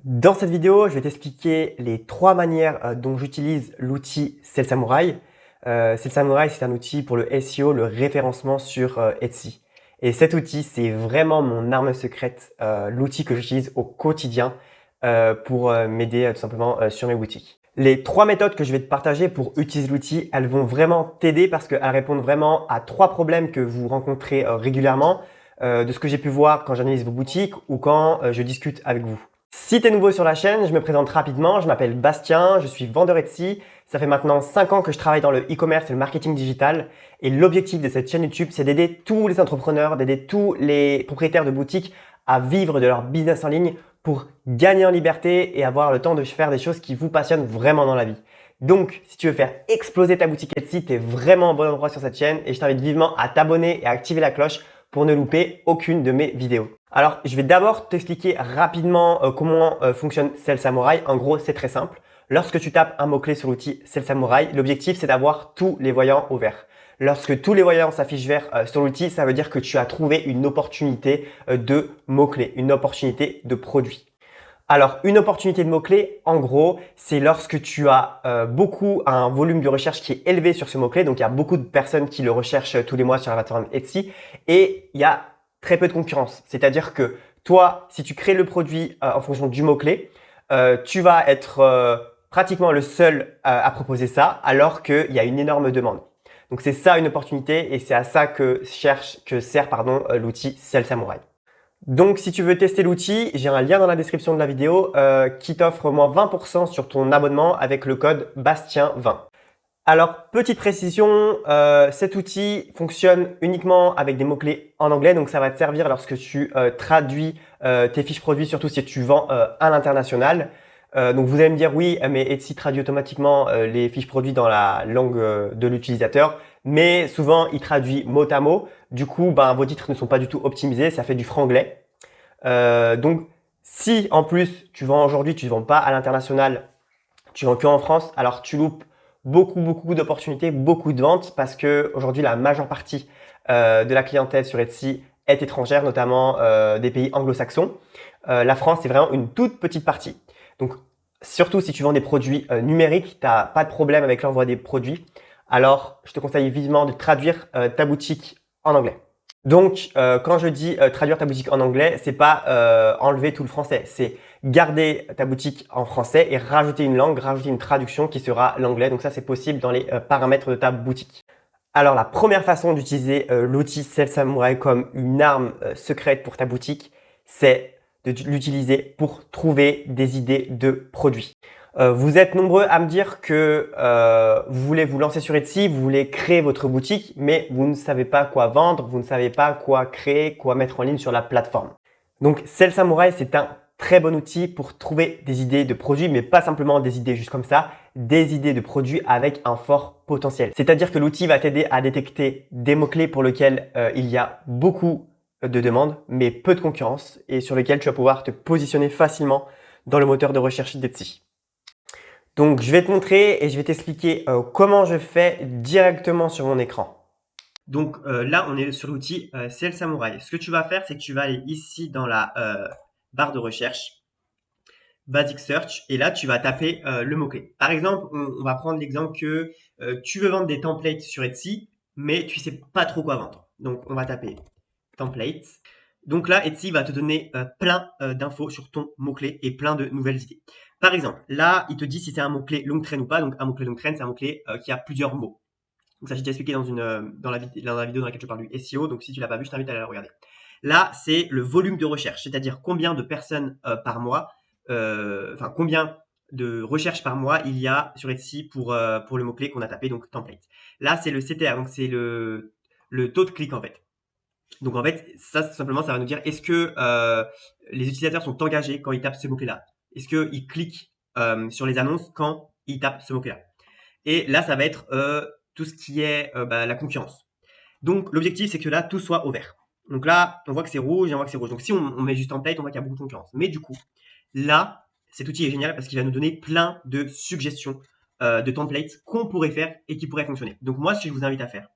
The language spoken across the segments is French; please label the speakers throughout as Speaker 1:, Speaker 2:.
Speaker 1: Dans cette vidéo, je vais t'expliquer les 3 manières dont j'utilise l'outil Sell Samurai. Sell Samurai, c'est un outil pour le SEO, le référencement sur Etsy. Et cet outil, c'est vraiment mon arme secrète, l'outil que j'utilise au quotidien pour m'aider tout simplement sur mes boutiques. Les 3 méthodes que je vais te partager pour utiliser l'outil, elles vont vraiment t'aider parce qu'elles répondent vraiment à 3 problèmes que vous rencontrez régulièrement, de ce que j'ai pu voir quand j'analyse vos boutiques ou quand je discute avec vous. Si tu es nouveau sur la chaîne, je me présente rapidement. Je m'appelle Bastien, je suis vendeur Etsy. Ça fait maintenant 5 ans que je travaille dans le e-commerce et le marketing digital. Et l'objectif de cette chaîne YouTube, c'est d'aider tous les entrepreneurs, d'aider tous les propriétaires de boutiques à vivre de leur business en ligne pour gagner en liberté et avoir le temps de faire des choses qui vous passionnent vraiment dans la vie. Donc, si tu veux faire exploser ta boutique Etsy, tu es vraiment au bon endroit sur cette chaîne et je t'invite vivement à t'abonner et à activer la cloche pour ne louper aucune de mes vidéos. Alors, je vais d'abord t'expliquer rapidement comment fonctionne Sell Samurai. En gros, c'est très simple. Lorsque tu tapes un mot-clé sur l'outil Sell Samurai, l'objectif, c'est d'avoir tous les voyants au vert. Lorsque tous les voyants s'affichent vert sur l'outil, ça veut dire que tu as trouvé une opportunité de mots-clés, une opportunité de produit. Alors, une opportunité de mots-clés, en gros, c'est lorsque tu as un volume de recherche qui est élevé sur ce mot-clé. Donc, il y a beaucoup de personnes qui le recherchent tous les mois sur la plateforme Etsy et il y a très peu de concurrence. C'est-à-dire que toi, si tu crées le produit en fonction du mot-clé, tu vas être pratiquement le seul à proposer ça alors qu'il y a une énorme demande. Donc, c'est ça une opportunité et c'est à ça que sert l'outil Sell Samurai. Donc, si tu veux tester l'outil, j'ai un lien dans la description de la vidéo qui t'offre moins 20% sur ton abonnement avec le code Bastien20. Alors, petite précision, cet outil fonctionne uniquement avec des mots-clés en anglais. Donc, ça va te servir lorsque tu traduis tes fiches produits, surtout si tu vends à l'international. Donc, vous allez me dire, oui, mais Etsy traduit automatiquement les fiches produits dans la langue de l'utilisateur. Mais souvent, il traduit mot à mot. Du coup, vos titres ne sont pas du tout optimisés. Ça fait du franglais. Donc, si en plus, tu vends aujourd'hui, tu ne vends pas à l'international, tu vends que en France, alors tu loupes beaucoup d'opportunités, beaucoup de ventes parce que aujourd'hui, la majeure partie de la clientèle sur Etsy est étrangère, notamment des pays anglo-saxons. La France, c'est vraiment une toute petite partie. Donc, surtout si tu vends des produits numériques, tu n'as pas de problème avec l'envoi des produits. Alors, je te conseille vivement de traduire ta boutique en anglais. Donc, quand je dis traduire ta boutique en anglais, c'est pas enlever tout le français, c'est garder ta boutique en français et rajouter une langue, rajouter une traduction qui sera l'anglais. Donc ça, c'est possible dans les paramètres de ta boutique. Alors, la première façon d'utiliser l'outil Sell Samurai comme une arme secrète pour ta boutique, c'est de l'utiliser pour trouver des idées de produits. Vous êtes nombreux à me dire que vous voulez vous lancer sur Etsy, vous voulez créer votre boutique, mais vous ne savez pas quoi vendre, vous ne savez pas quoi créer, quoi mettre en ligne sur la plateforme. Donc, Sell Samurai, c'est un très bon outil pour trouver des idées de produits, mais pas simplement des idées juste comme ça, des idées de produits avec un fort potentiel. C'est-à-dire que l'outil va t'aider à détecter des mots-clés pour lesquels il y a beaucoup de demandes, mais peu de concurrence et sur lesquels tu vas pouvoir te positionner facilement dans le moteur de recherche d'Etsy. Donc, je vais te montrer et je vais t'expliquer comment je fais directement sur mon écran. Donc là, on est sur l'outil Sell Samurai. Ce que tu vas faire, c'est que tu vas aller ici dans la barre de recherche, Basic Search, et là, tu vas taper le mot-clé. Par exemple, on va prendre l'exemple que tu veux vendre des templates sur Etsy, mais tu sais pas trop quoi vendre. Donc, on va taper templates. Donc là, Etsy va te donner plein d'infos sur ton mot-clé et plein de nouvelles idées. Par exemple, là, il te dit si c'est un mot-clé long train ou pas. Donc, un mot-clé long train, c'est un mot-clé qui a plusieurs mots. Donc ça, j'ai déjà expliqué dans la vidéo dans laquelle je parle du SEO. Donc si tu l'as pas vu, je t'invite à aller la regarder. Là, c'est le volume de recherche, c'est-à-dire combien de personnes par mois, combien de recherches par mois il y a sur Etsy pour le mot-clé qu'on a tapé, donc template. Là, c'est le CTR, donc c'est le taux de clic en fait. Donc en fait, ça simplement, ça va nous dire est-ce que les utilisateurs sont engagés quand ils tapent ce mot-clé-là. Est-ce qu'ils cliquent sur les annonces quand ils tapent ce mot-clé-là. Et là, ça va être tout ce qui est la concurrence. Donc, l'objectif, c'est que là, tout soit au vert. Donc là, on voit que c'est rouge et on voit que c'est rouge. Donc, si on met juste template, on voit qu'il y a beaucoup de concurrence. Mais du coup, là, cet outil est génial parce qu'il va nous donner plein de suggestions de templates qu'on pourrait faire et qui pourraient fonctionner. Donc, moi, ce que je vous invite à faire,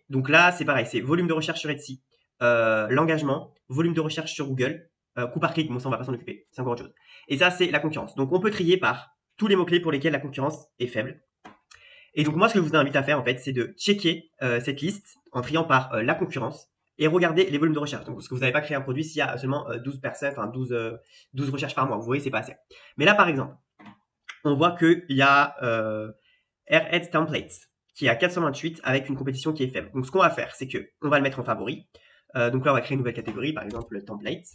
Speaker 1: donc là, c'est pareil, c'est volume de recherche sur Etsy, l'engagement, volume de recherche sur Google, coup par clic, bon ça on va pas s'en occuper, c'est encore autre chose. Et ça c'est la concurrence. Donc on peut trier par tous les mots-clés pour lesquels la concurrence est faible. Et donc moi ce que je vous invite à faire en fait, c'est de checker cette liste en triant par la concurrence et regarder les volumes de recherche. Donc parce que vous n'avez pas créé un produit s'il y a seulement 12 personnes, enfin 12 recherches par mois. Vous voyez, c'est pas assez. Mais là par exemple, on voit qu'il y a Airhead Templates qui est à 428 avec une compétition qui est faible. Donc ce qu'on va faire, c'est que on va le mettre en favori. Donc là, on va créer une nouvelle catégorie, par exemple le template,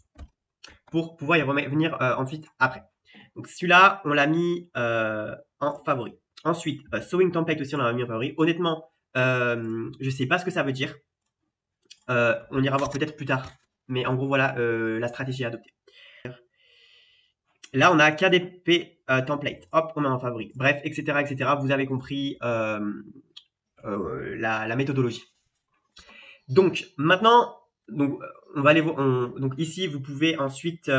Speaker 1: pour pouvoir y revenir ensuite après. Donc celui-là, on l'a mis en favori. Ensuite, Sewing Template aussi, on l'a mis en favori. Honnêtement, je sais pas ce que ça veut dire. On ira voir peut-être plus tard. Mais en gros, voilà la stratégie à adopter. Là, on a KDP template. Hop, on met en favori. Bref, etc., etc. Vous avez compris la méthodologie. Donc, maintenant, donc, on va aller voir. Donc, ici, vous pouvez ensuite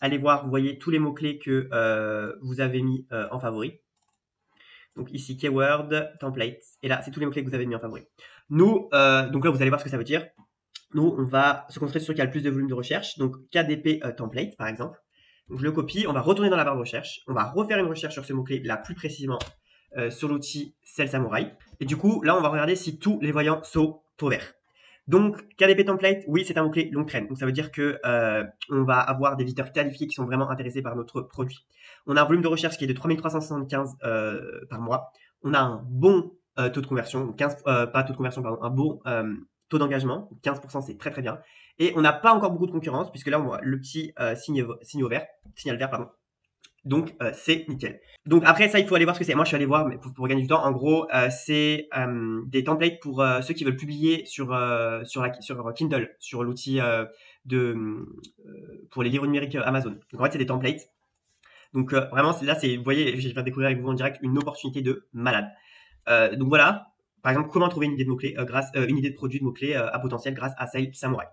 Speaker 1: aller voir, vous voyez tous les mots-clés que vous avez mis en favori. Donc, ici, keyword, template. Et là, c'est tous les mots-clés que vous avez mis en favori. Nous, donc là, vous allez voir ce que ça veut dire. Nous, on va se concentrer sur ce qui a le plus de volume de recherche. Donc, KDP template, par exemple. Donc, je le copie, on va retourner dans la barre de recherche. On va refaire une recherche sur ce mot-clé, là, plus précisément sur l'outil Sell Samurai. Et du coup, là, on va regarder si tous les voyants sont au vert. Donc, KDP template, oui, c'est un mot-clé longue traîne. Donc, ça veut dire que on va avoir des visiteurs qualifiés qui sont vraiment intéressés par notre produit. On a un volume de recherche qui est de 3375 par mois. On a un bon taux de conversion, 15, pas taux de conversion, pardon, un bon taux d'engagement, 15%, c'est très très bien. Et on n'a pas encore beaucoup de concurrence, puisque là, on voit le petit signal vert, pardon. Donc, c'est nickel. Donc, après ça, il faut aller voir ce que c'est. Moi, je suis allé voir, mais pour gagner du temps, en gros, c'est des templates pour ceux qui veulent publier sur Kindle, sur l'outil pour les livres numériques Amazon. Donc, en fait, c'est des templates. Donc, vraiment, là, vous voyez, je vais découvrir avec vous en direct une opportunité de malade. Donc, voilà. Par exemple, comment trouver une idée de mots-clés une idée de produit de mots-clés à potentiel grâce à Sell Samurai.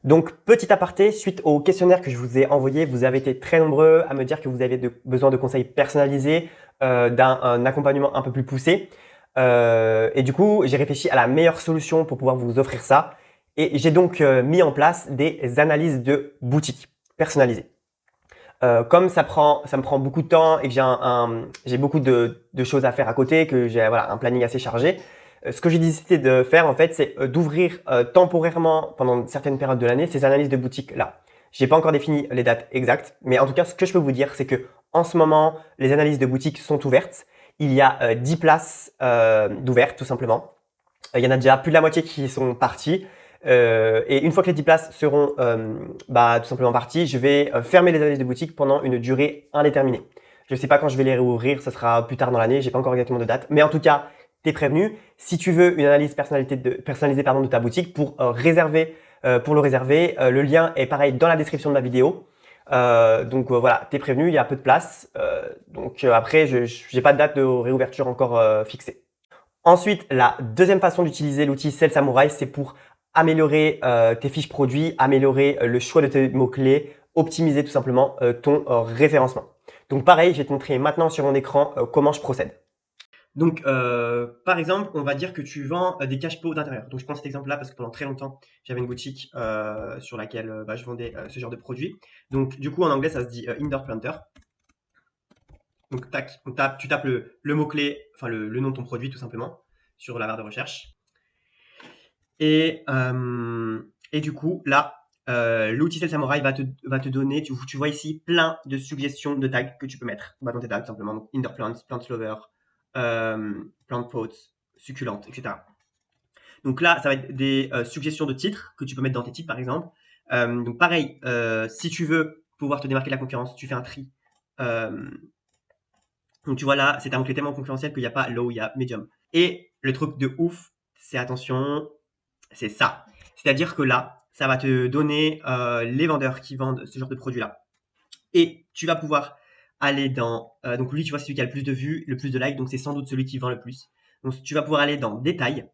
Speaker 1: Donc, petit aparté, suite au questionnaire que je vous ai envoyé, vous avez été très nombreux à me dire que vous avez besoin de conseils personnalisés, d'un accompagnement un peu plus poussé. Et du coup, j'ai réfléchi à la meilleure solution pour pouvoir vous offrir ça. Et j'ai donc mis en place des analyses de boutique personnalisées. Comme ça me prend beaucoup de temps et que j'ai beaucoup de choses à faire à côté, que j'ai voilà, un planning assez chargé, ce que j'ai décidé de faire en fait, c'est d'ouvrir temporairement pendant certaines périodes de l'année ces analyses de boutique là. J'ai pas encore défini les dates exactes, mais en tout cas, ce que je peux vous dire, c'est que en ce moment, les analyses de boutique sont ouvertes. Il y a 10 places d'ouvertes tout simplement. Il y en a déjà plus de la moitié qui sont partis. Et une fois que les 10 places seront tout simplement parties, je vais fermer les analyses de boutique pendant une durée indéterminée. Je ne sais pas quand je vais les réouvrir, ça sera plus tard dans l'année, j'ai pas encore exactement de date. Mais en tout cas, tu es prévenu. Si tu veux une analyse personnalisée de ta boutique pour le réserver, le lien est pareil dans la description de la vidéo. Donc voilà, tu es prévenu, il y a peu de place. Après, je n'ai pas de date de réouverture encore fixée. Ensuite, la deuxième façon d'utiliser l'outil Sell Samurai, c'est pour améliorer tes fiches produits, améliorer le choix de tes mots-clés, optimiser tout simplement ton référencement. Donc pareil, je vais te montrer maintenant sur mon écran comment je procède. Donc, par exemple, on va dire que tu vends des cache-pots d'intérieur. Donc, je prends cet exemple-là parce que pendant très longtemps, j'avais une boutique sur laquelle je vendais ce genre de produit. Donc, du coup, en anglais, ça se dit Indoor Planter. Donc, tac, tu tapes le mot-clé, enfin le nom de ton produit tout simplement sur la barre de recherche. Et du coup, là, l'outil Sell Samurai va te donner, tu vois ici, plein de suggestions de tags que tu peux mettre dans tes tags, tout simplement. Donc, Indoor Plants, Plant Lover, Plant Pots, Succulentes, etc. Donc là, ça va être des suggestions de titres que tu peux mettre dans tes titres, par exemple. Donc pareil, si tu veux pouvoir te démarquer de la concurrence, tu fais un tri. Donc tu vois là, c'est un mot-clé tellement concurrentiel qu'il n'y a pas low, il y a medium. Et le truc de ouf, c'est attention, c'est ça. C'est-à-dire que là, ça va te donner les vendeurs qui vendent ce genre de produit-là. Et tu vas pouvoir aller dans... donc lui, tu vois, c'est celui qui a le plus de vues, le plus de likes, donc c'est sans doute celui qui vend le plus. Donc tu vas pouvoir aller dans détails.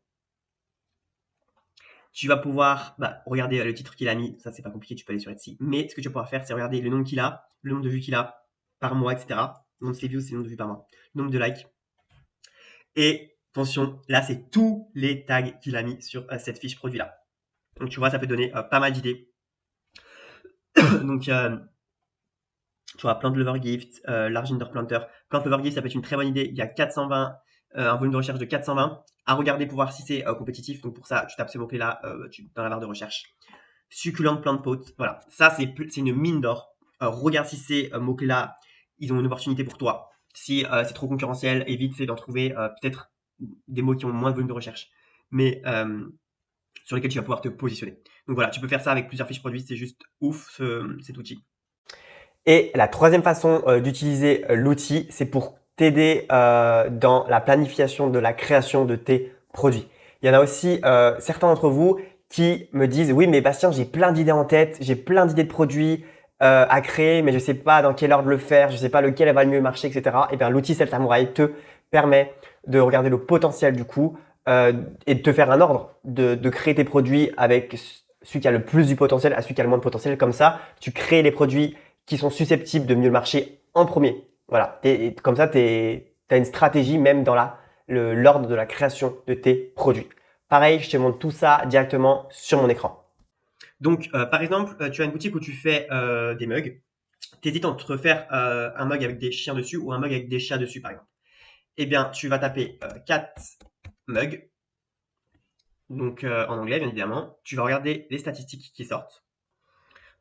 Speaker 1: Tu vas pouvoir regarder le titre qu'il a mis, ça c'est pas compliqué, tu peux aller sur Etsy. Mais ce que tu vas pouvoir faire, c'est regarder le nombre qu'il a, le nombre de vues qu'il a par mois, etc. Le nombre de views, c'est le nombre de vues par mois. Le nombre de likes. Et attention, là c'est tous les tags qu'il a mis sur cette fiche produit-là. Donc tu vois, ça peut donner pas mal d'idées. Donc, tu auras Plant Lover Gift, Large Indoor Planter. Plant Lover Gift, ça peut être une très bonne idée. Il y a 420, un volume de recherche de 420. À regarder pour voir si c'est compétitif. Donc pour ça, tu tapes ce mot-clé-là dans la barre de recherche. Succulent Plant Pot. Voilà, ça c'est une mine d'or. Regarde si ces mots-clés-là, ils ont une opportunité pour toi. Si c'est trop concurrentiel, évite d'en trouver peut-être des mots qui ont moins de volume de recherche. Mais sur lesquels tu vas pouvoir te positionner. Donc voilà, tu peux faire ça avec plusieurs fiches produits, c'est juste ouf cet outil. Et la troisième façon d'utiliser l'outil, c'est pour t'aider dans la planification de la création de tes produits. Il y en a aussi certains d'entre vous qui me disent « Oui, mais Bastien, j'ai plein d'idées en tête, j'ai plein d'idées de produits à créer, mais je ne sais pas dans quel ordre le faire, je ne sais pas lequel va le mieux marcher, etc. » Et bien l'outil Sell Samurai te permet de regarder le potentiel du coup et de te faire un ordre, de créer tes produits avec celui qui a le plus du potentiel à celui qui a le moins de potentiel. Comme ça, tu crées les produits qui sont susceptibles de mieux marcher en premier. Voilà, comme ça, tu as une stratégie même dans l'ordre de la création de tes produits. Pareil, je te montre tout ça directement sur mon écran. Donc, par exemple, tu as une boutique où tu fais des mugs. Tu hésites entre faire un mug avec des chiens dessus ou un mug avec des chats dessus, par exemple. Eh bien, tu vas taper cat mug, donc en anglais, bien évidemment. Tu vas regarder les statistiques qui sortent.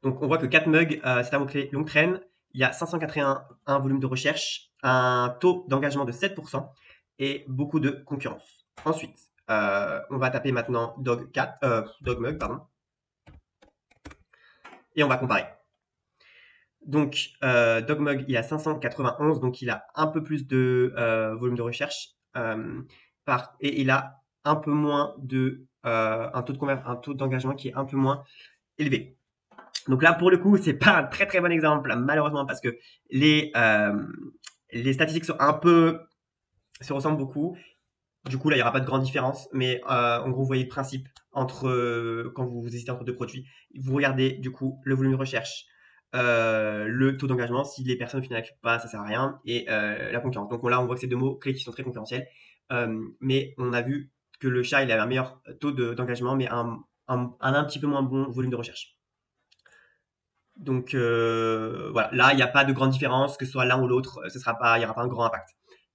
Speaker 1: Donc, on voit que cat mug, c'est un mot-clé longue traîne. Il y a 581 volumes de recherche, un taux d'engagement de 7% et beaucoup de concurrence. Ensuite, on va taper maintenant dog mug, pardon, et on va comparer. Donc, Dogmug, il a 591, donc il a un peu plus de volume de recherche, et il a un peu moins de un taux d'engagement qui est un peu moins élevé. Donc là, pour le coup, c'est pas un très très bon exemple, malheureusement, parce que les statistiques se ressemblent beaucoup. Du coup, là, il n'y aura pas de grande différence, mais en gros, vous voyez le principe quand vous hésitez entre deux produits. Vous regardez du coup le volume de recherche, le taux d'engagement. Si les personnes au final n'acceptent pas, ça sert à rien, et la concurrence. Donc là, on voit que c'est deux mots clés qui sont très concurrentiels, mais on a vu que le chat, il avait un meilleur taux d'engagement, mais un petit peu moins bon volume de recherche. Donc voilà, là, il n'y a pas de grande différence, que ce soit l'un ou l'autre, il n'y aura pas un grand impact.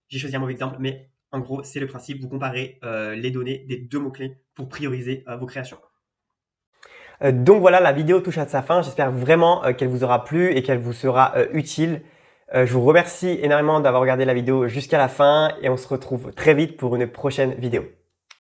Speaker 1: J'ai choisi un mauvais exemple, mais en gros, c'est le principe. Vous comparez les données des deux mots-clés pour prioriser vos créations. Donc voilà, la vidéo touche à sa fin. J'espère vraiment qu'elle vous aura plu et qu'elle vous sera utile. Je vous remercie énormément d'avoir regardé la vidéo jusqu'à la fin et on se retrouve très vite pour une prochaine vidéo.